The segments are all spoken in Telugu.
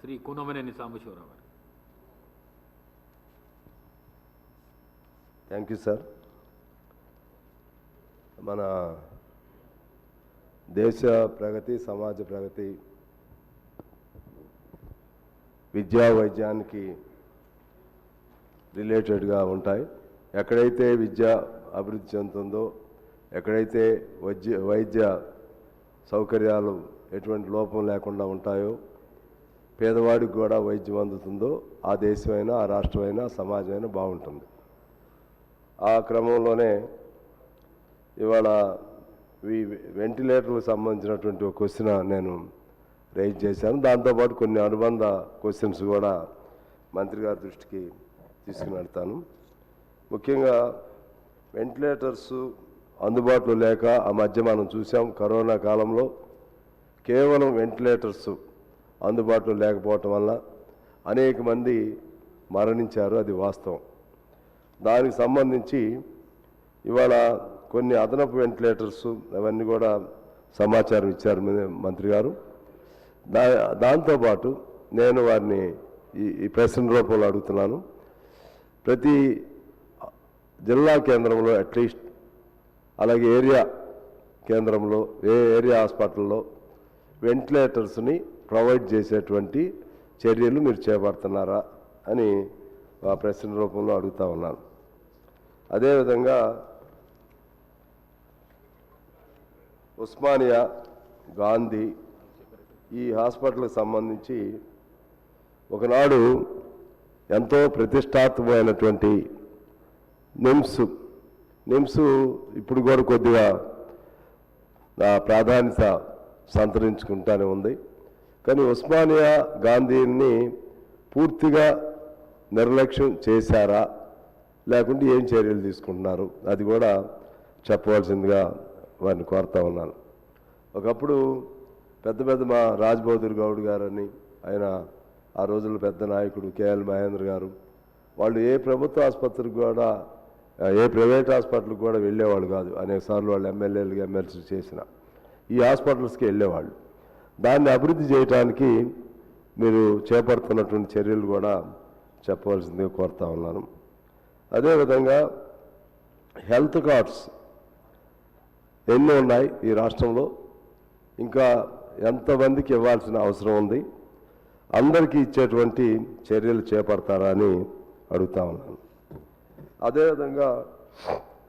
శ్రీ కూనమనేని సాంబశివరావు గారు. Thank you sir. మన దేశ ప్రగతి, సమాజ ప్రగతి, విద్యా వైద్యానికి రిలేటెడ్గా ఉంటాయి. ఎక్కడైతే విద్య అభివృద్ధి చెందుతుందో, ఎక్కడైతే వైద్య సౌకర్యాలు ఎటువంటి లోపం లేకుండా ఉంటాయో, పేదవాడికి కూడా వైద్యం అందుతుందో, ఆ దేశమైనా, ఆ రాష్ట్రమైనా, సమాజమైనా బాగుంటుంది. ఆ క్రమంలోనే ఇవాళ ఈ వెంటిలేటర్లకు సంబంధించినటువంటి ఒక క్వశ్చన్ నేను రైజ్ చేశాను. దాంతోపాటు కొన్ని అనుబంధ క్వశ్చన్స్ కూడా మంత్రి గారి దృష్టికి తీసుకుని వెళ్తాను. ముఖ్యంగా వెంటిలేటర్స్ అందుబాటులో లేక ఆ మధ్య మనం చూసాం, కరోనా కాలంలో కేవలం వెంటిలేటర్స్ అందుబాటులో లేకపోవటం వల్ల అనేక మంది మరణించారు. అది వాస్తవం. దానికి సంబంధించి ఇవాళ కొన్ని అదనపు వెంటిలేటర్స్ అవన్నీ కూడా సమాచారం ఇచ్చారు మంత్రి గారు. దాంతోపాటు నేను వారిని ఈ ప్రశ్న రూపంలో అడుగుతున్నాను. ప్రతి జిల్లా కేంద్రంలో అట్లీస్ట్, అలాగే ఏరియా కేంద్రంలో, ఏరియా హాస్పిటల్లో వెంటిలేటర్స్ని ప్రొవైడ్ చేసేటువంటి చర్యలు మీరు చేపడుతున్నారా అని ఆ ప్రశ్న రూపంలో అడుగుతా ఉన్నాను. అదేవిధంగా ఉస్మానియా, గాంధీ ఈ హాస్పిటల్కి సంబంధించి ఒకనాడు ఎంతో ప్రతిష్టాత్మకమైనటువంటి నిమ్స్ ఇప్పుడు కూడా కొద్దిగా ప్రాధాన్యత సంతరించుకుంటానే ఉంది. కానీ ఉస్మానియా, గాంధీని పూర్తిగా నిర్లక్ష్యం చేశారా, లేకుంటే ఏం చర్యలు తీసుకుంటున్నారు, అది కూడా చెప్పవలసిందిగా వారిని కోరుతా ఉన్నాను. ఒకప్పుడు పెద్ద మా రాజ్బహదూర్ గౌడ్ గారని, ఆయన ఆ రోజుల్లో పెద్ద నాయకుడు, కేఎల్ మహేంద్ర గారు, వాళ్ళు ఏ ప్రభుత్వ ఆసుపత్రికి కూడా, ఏ ప్రైవేట్ హాస్పిటల్కి కూడా వెళ్ళేవాళ్ళు కాదు. అనేకసార్లు వాళ్ళు ఎమ్మెల్యేలు, ఎమ్మెల్సీ చేసిన ఈ హాస్పిటల్స్కి వెళ్ళేవాళ్ళు. దాన్ని అభివృద్ధి చేయడానికి మీరు చేపడుతున్నటువంటి చర్యలు కూడా చెప్పవలసిందిగా కోరుతా ఉన్నాను. అదేవిధంగా హెల్త్ కార్డ్స్ ఎన్నో ఉన్నాయి ఈ రాష్ట్రంలో, ఇంకా ఎంతమందికి ఇవ్వాల్సిన అవసరం ఉంది, అందరికీ ఇచ్చేటువంటి చర్యలు చేపడతారా అని అడుగుతా ఉన్నాను. అదేవిధంగా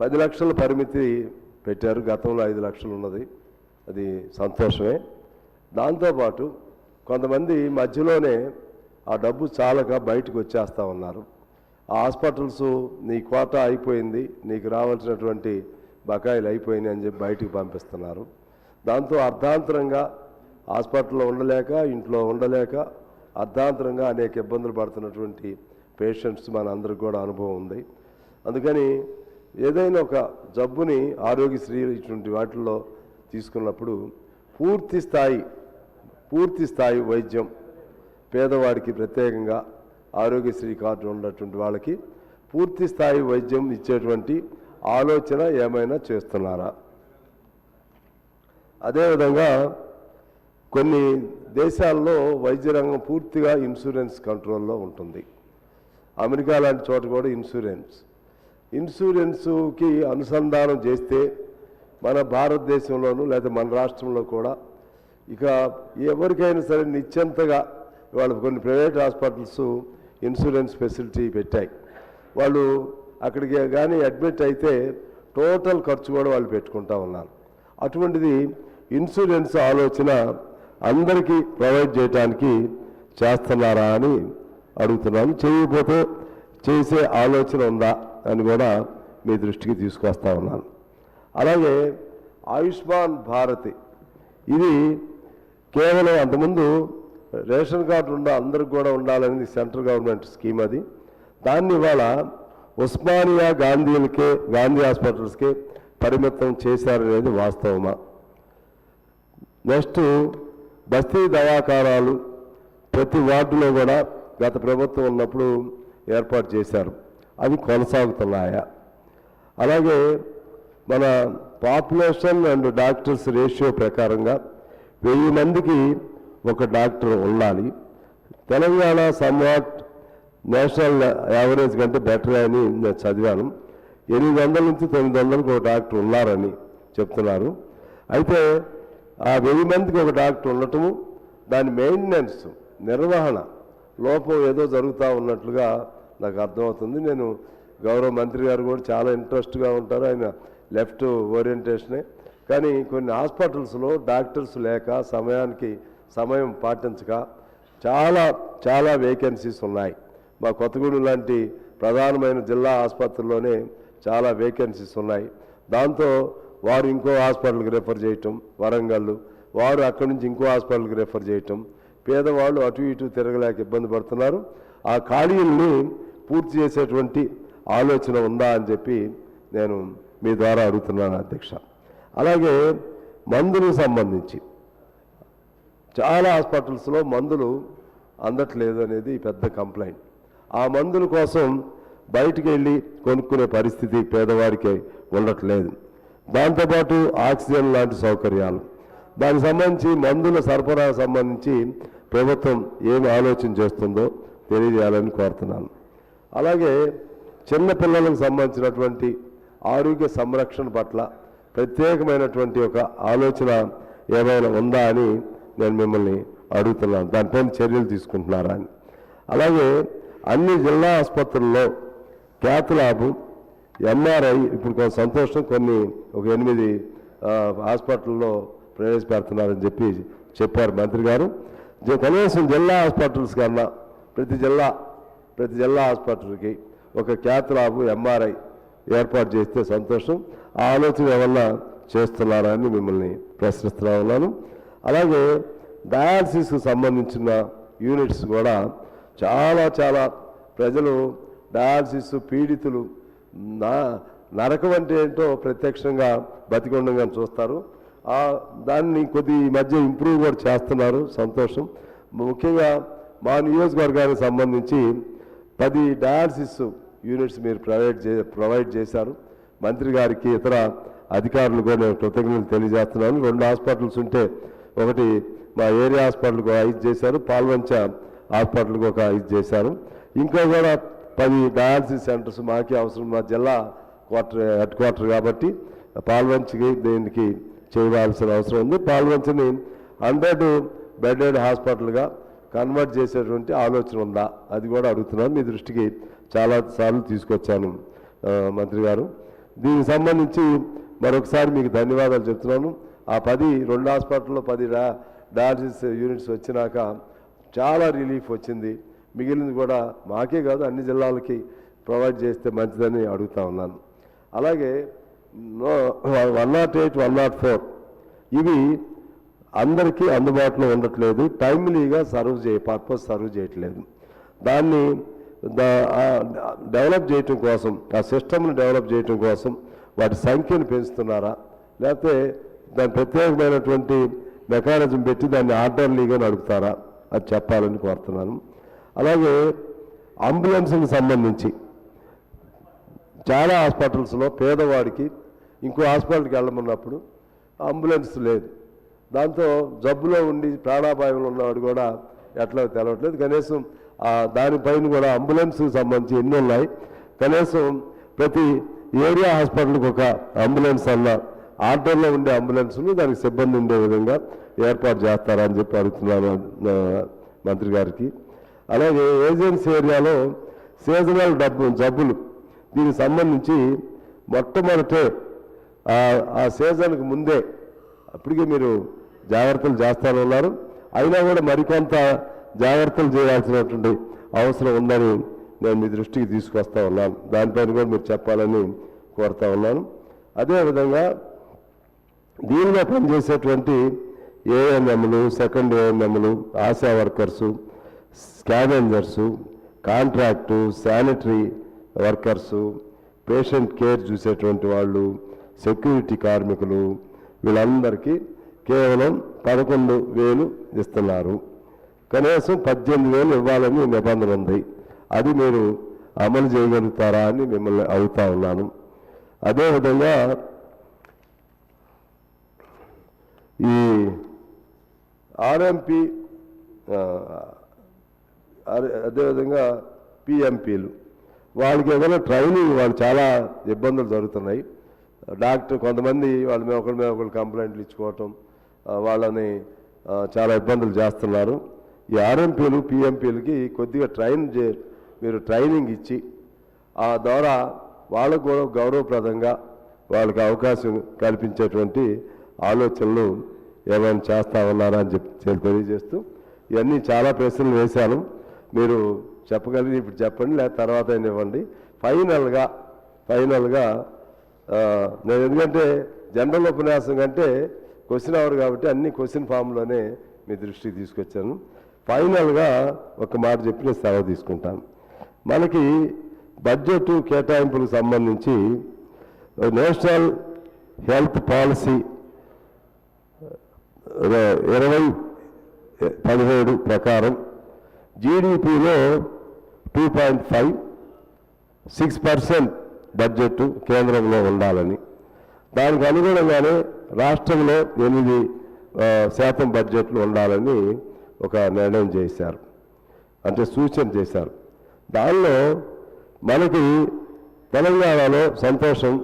10 లక్షల పరిమితి పెట్టారు. గతంలో 5 లక్షలు ఉన్నది, అది సంతోషమే. దాంతోపాటు కొంతమంది మధ్యలోనే ఆ డబ్బు చాలక బయటకు వచ్చేస్తూ ఉన్నారు. ఆ హాస్పిటల్స్ నీ కోటా అయిపోయింది, నీకు రావాల్సినటువంటి బకాయిలు అయిపోయినాయి అని చెప్పి బయటికి పంపిస్తున్నారు. దాంతో అర్ధాంతరంగా హాస్పిటల్లో ఉండలేక, ఇంట్లో ఉండలేక అర్ధాంతరంగా అనేక ఇబ్బందులు పడుతున్నటువంటి పేషెంట్స్ మన అందరికి కూడా అనుభవం ఉంది. అందుకని ఏదైనా ఒక జబ్బుని ఆరోగ్యశ్రీ ఇటువంటి వాటిల్లో తీసుకున్నప్పుడు పూర్తి స్థాయి వైద్యం, పేదవాడికి ప్రత్యేకంగా ఆరోగ్యశ్రీ కార్డు ఉన్నటువంటి వాళ్ళకి పూర్తి స్థాయి వైద్యం ఇచ్చేటువంటి ఆలోచన ఏమైనా చేస్తున్నారా? అదేవిధంగా కొన్ని దేశాల్లో వైద్య రంగం పూర్తిగా ఇన్సూరెన్స్ కంట్రోల్లో ఉంటుంది. అమెరికా లాంటి చోట కూడా ఇన్సూరెన్స్కి అనుసంధానం చేస్తే మన భారతదేశంలోనూ లేదా మన రాష్ట్రంలో కూడా ఇక ఎవరికైనా సరే నిశ్చింతగా ఇవాళ కొన్ని ప్రైవేట్ హాస్పిటల్స్ ఇన్సూరెన్స్ ఫెసిలిటీ పెట్టాయి. వాళ్ళు అక్కడికి కానీ అడ్మిట్ అయితే టోటల్ ఖర్చు కూడా వాళ్ళు పెట్టుకుంటా ఉన్నారు. అటువంటిది ఇన్సూరెన్స్ ఆలోచన అందరికీ ప్రొవైడ్ చేయడానికి చేస్తున్నారా అని అడుగుతున్నాను. చేయకపోతే చేసే ఆలోచన ఉందా అని కూడా మీ దృష్టికి తీసుకొస్తా ఉన్నాను. అలాగే ఆయుష్మాన్ భారత్, ఇది కేవలం అంతకుముందు రేషన్ కార్డు అందరికి కూడా ఉండాలనేది సెంట్రల్ గవర్నమెంట్ స్కీమ్. అది దాన్ని ఇవాళ ఉస్మానియా, గాంధీ హాస్పిటల్స్కే పరిమితం చేశారనేది వాస్తవమా? నెక్స్ట్ బస్తీ దవాఖానాలు ప్రతి వార్డులో కూడా గత ప్రభుత్వం ఉన్నప్పుడు ఏర్పాటు చేశారు, అవి కొనసాగుతున్నాయా? అలాగే మన పాపులేషన్ అండ్ డాక్టర్స్ రేషియో ప్రకారంగా 1000 మందికి ఒక డాక్టర్ ఉండాలి. తెలంగాణ సమ్వాట్ నేషనల్ యావరేజ్ కంటే బెటర్ అని నేను చదివాను. 800 నుంచి 900కు ఒక డాక్టర్ ఉన్నారని చెప్తున్నారు. అయితే ఆ 1000 మందికి ఒక డాక్టర్ ఉండటము, దాని మెయింటెనెన్స్ నిర్వహణ లోపం ఏదో జరుగుతూ ఉన్నట్లుగా నాకు అర్థమవుతుంది. నేను గౌరవ మంత్రి గారు కూడా చాలా ఇంట్రెస్ట్గా ఉంటారు, ఆయన లెఫ్ట్ ఓరియంటేషనే. కానీ కొన్ని హాస్పిటల్స్లో డాక్టర్స్ లేక సమయం పాటించక చాలా వేకెన్సీస్ ఉన్నాయి. మా కొత్తగూడెం లాంటి ప్రధానమైన జిల్లా ఆసుపత్రుల్లోనే చాలా వేకెన్సీస్ ఉన్నాయి. దాంతో వారు ఇంకో హాస్పిటల్కి రెఫర్ చేయటం, వరంగల్ వారు అక్కడి నుంచి ఇంకో హాస్పిటల్కి రెఫర్ చేయటం, పేదవాళ్ళు అటు ఇటు తిరగలేక ఇబ్బంది పడుతున్నారు. ఆ ఖాళీల్ని పూర్తి చేసేటువంటి ఆలోచన ఉందా అని చెప్పి నేను మీ ద్వారా అడుగుతున్నాను అధ్యక్ష. అలాగే మందులకు సంబంధించి చాలా హాస్పిటల్స్లో మందులు అందట్లేదు అనేది పెద్ద కంప్లైంట్. ఆ మందుల కోసం బయటికి వెళ్ళి కొనుక్కునే పరిస్థితి పేదవారికి ఉండట్లేదు. దాంతోపాటు ఆక్సిజన్ లాంటి సౌకర్యాలు, దానికి సంబంధించి మందుల సరఫరా సంబంధించి ప్రభుత్వం ఏమి ఆలోచన చేస్తుందో తెలియజేయాలని కోరుతున్నాను. అలాగే చిన్నపిల్లలకు సంబంధించినటువంటి ఆరోగ్య సంరక్షణ పట్ల ప్రత్యేకమైనటువంటి ఒక ఆలోచన ఏమైనా ఉందా అని నేను మిమ్మల్ని అడుగుతున్నాను. దానిపైన చర్యలు తీసుకుంటున్నారా అని. అలాగే అన్ని జిల్లా ఆసుపత్రుల్లో క్యాత్ ల్యాబ్, ఎంఆర్ఐ ఇప్పుడు కొంత సంతోషం, ఒక 8 హాస్పిటల్లో ప్రవేశపెడుతున్నారని చెప్పారు మంత్రి గారు. కనీసం జిల్లా హాస్పిటల్స్ కన్నా ప్రతి జిల్లా హాస్పిటల్కి ఒక క్యాత్ ల్యాబ్, ఎంఆర్ఐ ఏర్పాటు చేస్తే సంతోషం. ఆ ఆలోచన ఏమన్నా చేస్తున్నారా అని మిమ్మల్ని ప్రశ్నిస్తూ ఉన్నాను. అలాగే డయాలసిస్కు సంబంధించిన యూనిట్స్ కూడా చాలా ప్రజలు డయాలసిస్ పీడితులు నరకం అంటే ఏంటో ప్రత్యక్షంగా బతికొండంగా చూస్తారు. దాన్ని కొద్ది ఈ మధ్య ఇంప్రూవ్ కూడా చేస్తున్నారు, సంతోషం. ముఖ్యంగా మా నియోజకవర్గానికి సంబంధించి 10 డయాలసిస్ యూనిట్స్ మీరు ప్రొవైడ్ చేశారు. మంత్రి గారికి ఇతర అధికారులు కూడా నేను కృతజ్ఞతలు తెలియజేస్తున్నాను. 2 హాస్పిటల్స్ ఉంటే ఒకటి మా ఏరియా హాస్పిటల్కి 5 చేశారు, పాల్వంచ హాస్పిటల్కి ఒక 5 చేశారు. ఇంకా కూడా 10 డయాలసిస్ సెంటర్స్ మాకే అవసరం. మా జిల్లా హెడ్ క్వార్టర్ కాబట్టి పాల్వంచకి దీనికి చేయవలసిన అవసరం ఉంది. పాల్వంచని 100 బెడెడ్ హాస్పిటల్గా కన్వర్ట్ చేసేటువంటి ఆలోచన ఉందా అది కూడా అడుగుతున్నాను. మీ దృష్టికి చాలాసార్లు తీసుకొచ్చాను మంత్రి గారు. దీనికి సంబంధించి మరొకసారి మీకు ధన్యవాదాలు చెప్తున్నాను. ఆ 2 హాస్పిటల్లో 10 డయాలసిస్ యూనిట్స్ వచ్చినాక చాలా రిలీఫ్ వచ్చింది. మిగిలింది కూడా మాకే కాదు అన్ని జిల్లాలకి ప్రొవైడ్ చేస్తే మంచిదని అడుగుతా ఉన్నాను. అలాగే 108, 104 ఇవి అందరికీ అందుబాటులో ఉండట్లేదు, టైమ్లీగా సర్వ్ చేయట్లేదు. దాన్ని డెవలప్ చేయటం కోసం, ఆ సిస్టమ్ని డెవలప్ చేయటం కోసం వాటి సంఖ్యను పెంచుతున్నారా, లేకపోతే దాని ప్రత్యేకమైనటువంటి మెకానిజం పెట్టి దాన్ని ఆర్డర్లీగా నడుపుతారా అది చెప్పాలని కోరుతున్నాను. అలాగే అంబులెన్స్కి సంబంధించి చాలా హాస్పిటల్స్లో పేదవాడికి ఇంకో హాస్పిటల్కి వెళ్ళమన్నప్పుడు అంబులెన్స్ లేదు. దాంతో జబ్బులో ఉండి ప్రాణాపాయంలో ఉన్నవాడు కూడా ఎట్లా తెలవట్లేదు. కనీసం దానిపైన కూడా అంబులెన్స్కి సంబంధించి ఎన్ని ఉన్నాయి, కనీసం ప్రతి ఏరియా హాస్పిటల్కి ఒక అంబులెన్స్ అన్న ఆర్డర్లో ఉండే అంబులెన్స్లు దానికి సిబ్బంది ఉండే విధంగా ఏర్పాటు చేస్తారని చెప్పి అడుగుతున్నాను మంత్రి గారికి. అలాగే ఏజెన్సీ ఏరియాలో సీజనల్ జబ్బులు దీనికి సంబంధించి మొట్టమొదటే ఆ సీజన్కి ముందే అప్పటికే మీరు జాగ్రత్తలు చేస్తారన్నారు. అయినా కూడా మరికొంత జాగ్రత్తలు చేయాల్సినటువంటి అవసరం ఉందని నేను మీ దృష్టికి తీసుకొస్తా ఉన్నాను. దానిపైన కూడా మీరు చెప్పాలని కోరుతా ఉన్నాను. అదేవిధంగా దీనిలో పనిచేసేటువంటి ఏఎన్ఎంలు, సెకండ్ ఏఎన్ఎంలు, Asha workers, scavengers, contract, sanitary workers, patient care చూసేటువంటి వాళ్ళు, సెక్యూరిటీ కార్మికులు, వీళ్ళందరికీ కేవలం 11,000 ఇస్తున్నారు. కనీసం 18,000 ఇవ్వాలని నిబంధన ఉంది. అది మీరు అమలు చేయగలుగుతారా అని మిమ్మల్ని అడుగుతా ఉన్నాను. అదేవిధంగా ఈ ఆర్ఎంపీ అదేవిధంగా పిఎంపీలు వాళ్ళకి ఏదైనా ట్రైనింగ్ వాళ్ళు చాలా ఇబ్బందులు జరుగుతున్నాయి. డాక్టర్ కొంతమంది వాళ్ళ మీద ఒకళ్ళు కంప్లైంట్లు ఇచ్చుకోవటం వాళ్ళని చాలా ఇబ్బందులు చేస్తున్నారు. ఈ ఆర్ఎంపీలు పిఎంపీలకి కొద్దిగా మీరు ట్రైనింగ్ ఇచ్చి ఆ ద్వారా వాళ్ళకు కూడా గౌరవప్రదంగా వాళ్ళకి అవకాశం కల్పించేటువంటి ఆలోచనలు ఏమైనా చేస్తా ఉన్నారా అని చెప్పి తెలియజేస్తూ ఇవన్నీ చాలా ప్రశ్నలు వేశాను. మీరు చెప్పగలిగి ఇప్పుడు చెప్పండి, లేదా తర్వాత అయినా ఇవ్వండి. ఫైనల్గా నేను ఎందుకంటే జనరల్ ఉపన్యాసం కంటే క్వశ్చన్ అవర్ కాబట్టి అన్ని క్వశ్చన్ ఫామ్లోనే మీ దృష్టికి తీసుకొచ్చాను. ఫైనల్గా ఒక మాట చెప్పి నేను సెలవు తీసుకుంటాను. మనకి బడ్జెట్ కేటాయింపులకు సంబంధించి నేషనల్ హెల్త్ పాలసీ 2017 ప్రకారం జీడిపిలో 2.5 6% బడ్జెట్ కేంద్రంలో ఉండాలని, దానికి అనుగుణంగానే రాష్ట్రంలో 8% బడ్జెట్లు ఉండాలని ఒక నిర్ణయం చేశారు, అంటే సూచన చేశారు. దానిలో మనకి తెలంగాణలో సంతోషం,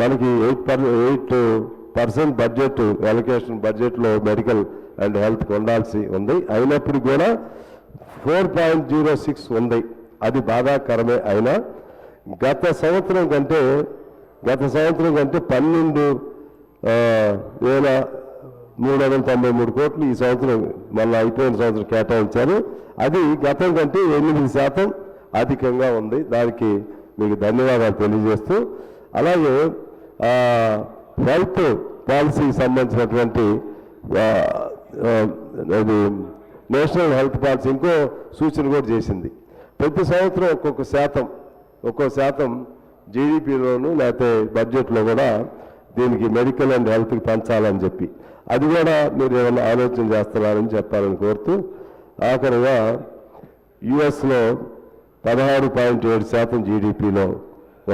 మనకి 8% బడ్జెట్ అలొకేషన్ బడ్జెట్లో మెడికల్ అండ్ హెల్త్కి ఉండాల్సి ఉంది. అయినప్పుడు కూడా 4.06 ఉంది. అది బాధాకరమే. అయినా గత సంవత్సరం కంటే 12,393 కోట్లు ఈ సంవత్సరం మళ్ళీ అయిపోయిన సంవత్సరం కేటాయించారు. అది గతం కంటే 8% అధికంగా ఉంది. దానికి మీకు ధన్యవాదాలు తెలియజేస్తూ, అలాగే హెల్త్ పాలసీకి సంబంధించినటువంటి అది నేషనల్ హెల్త్ పాలసీ ఇంకో సూచన కూడా చేసింది. ప్రతి సంవత్సరం ఒక్కో శాతం జీడిపిలోను లేకపోతే బడ్జెట్లో కూడా దీనికి మెడికల్ అండ్ హెల్త్కి పెంచాలని చెప్పి, అది కూడా మీరు ఏమైనా ఆలోచన చేస్తున్నారని చెప్పాలని కోరుతూ, ఆఖరిగా యుఎస్లో 16.7% జీడిపిలో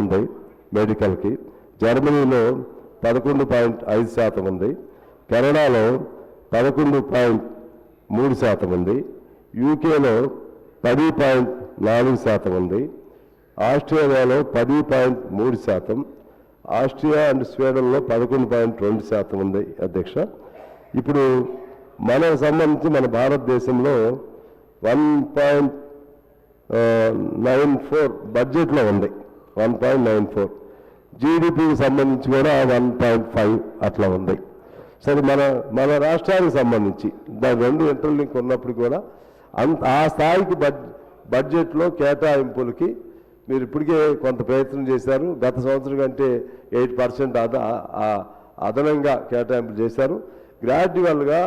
ఉంది మెడికల్కి, జర్మనీలో 11.5% ఉంది, కెనడాలో 11.3% ఉంది, యూకేలో 10.4% ఉంది, ఆస్ట్రేలియాలో 10.3%, ఆస్ట్రియా అండ్ స్వీడన్లో 11.2% ఉంది అధ్యక్ష. ఇప్పుడు మనకు సంబంధించి మన భారతదేశంలో 1.94 బడ్జెట్లో ఉంది. 1.94 జీడిపికి సంబంధించి కూడా 1.5 అట్లా ఉంది. సరే, మన రాష్ట్రానికి సంబంధించి దాని రెండు ఇంటర్లింక్ ఉన్నప్పుడు కూడా ఆ స్థాయికి బడ్జెట్లో కేటాయింపులకి మీరు ఇప్పటికే కొంత ప్రయత్నం చేశారు. గత సంవత్సరం కంటే 8% అదనంగా కేటాయింపులు చేశారు. గ్రాడ్యువల్గా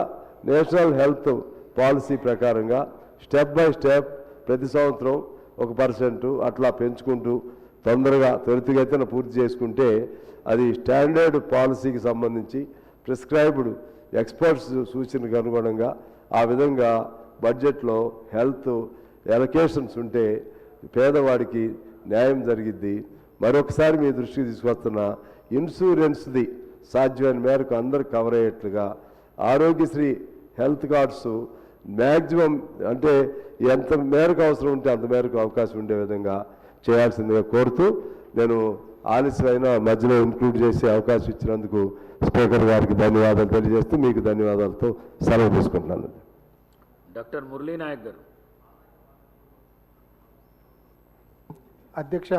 నేషనల్ హెల్త్ పాలసీ ప్రకారంగా స్టెప్ బై స్టెప్ ప్రతి సంవత్సరం 1% అట్లా పెంచుకుంటూ తొందరగా త్వరితగతిన పూర్తి చేసుకుంటే అది స్టాండర్డ్ పాలసీకి సంబంధించి ప్రిస్క్రైబ్డ్ ఎక్స్పర్ట్స్ సూచనకు అనుగుణంగా ఆ విధంగా బడ్జెట్లో హెల్త్ ఎలకేషన్స్ ఉంటే పేదవాడికి న్యాయం జరిగిద్ది. మరొకసారి మీ దృష్టికి తీసుకొస్తున్న ఇన్సూరెన్స్ది సాధ్యమైన మేరకు అందరు కవర్ అయ్యేట్లుగా ఆరోగ్యశ్రీ హెల్త్ కార్డ్స్ మ్యాక్సిమం అంటే ఎంత మేరకు అవసరం ఉంటే అంత మేరకు అవకాశం ఉండే విధంగా చేయాల్సిందిగా కోరుతూ, నేను ఆలస్యమైన మధ్యలో ఇంక్లూడ్ చేసే అవకాశం ఇచ్చినందుకు స్పీకర్ గారికి ధన్యవాదాలు తెలియజేస్తూ మీకు ధన్యవాదాలతో సెలవు తీసుకుంటున్నాను. డాక్టర్ మురళీ నాయక్ గారు. అధ్యక్ష,